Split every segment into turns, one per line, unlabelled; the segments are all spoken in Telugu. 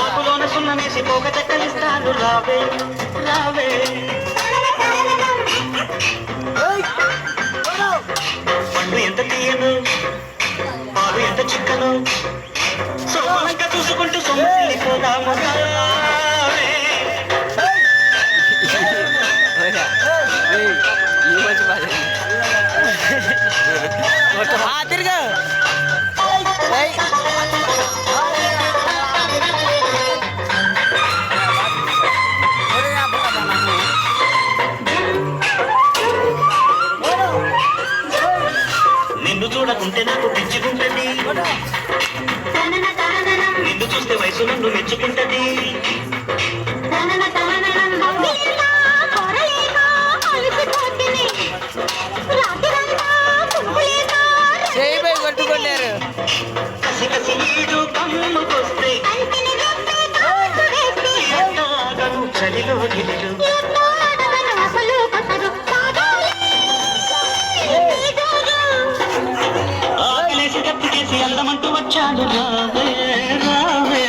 ఆకులోన సున్నమేసి పోగ చెక్కలిస్తాను రావే రావే పండు ఎంత తీయను పాలు ఎంత చిక్కను సోమలంక చూసుకుంటూ సొమ్ము
తిరిగా
నిన్ను చూడకుంటే నాకు పిచ్చుకుంటది, నిన్ను చూస్తే వయసు నన్ను మెచ్చుకుంటది.
కొట్టుకున్నారు
కసి కసి ఈడు కమ్ముకొస్తే చలిలో గిలిలు ఆకలేసి తప్పికేసి అందమంటూ వచ్చాడు రావే రావే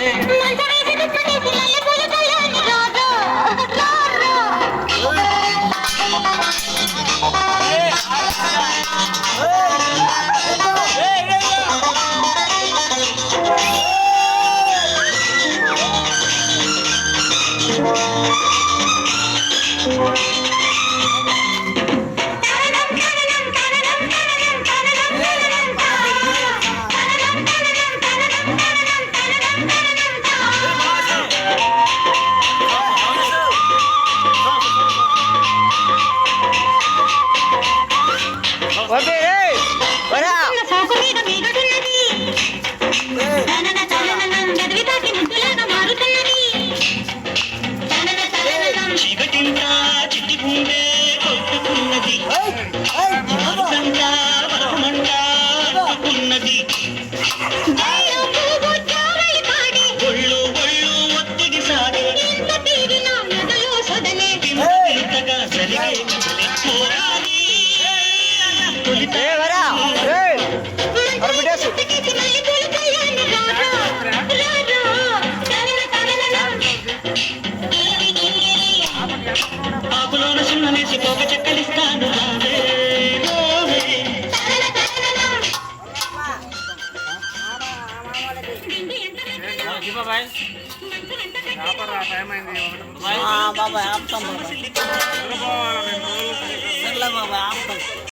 చీకటిందా చిట్టి గుండె కొట్టుకున్నది, ఉన్నది ఒళ్ళు ఒళ్ళు ఒత్తిడి సాగే ఇంతగా జరిగే పోరాలి ఆకులోన సున్నమేసి పోక చెక్కలిస్తాను రావే
బాబాయ్ ఆపుతాం బాబాయ్.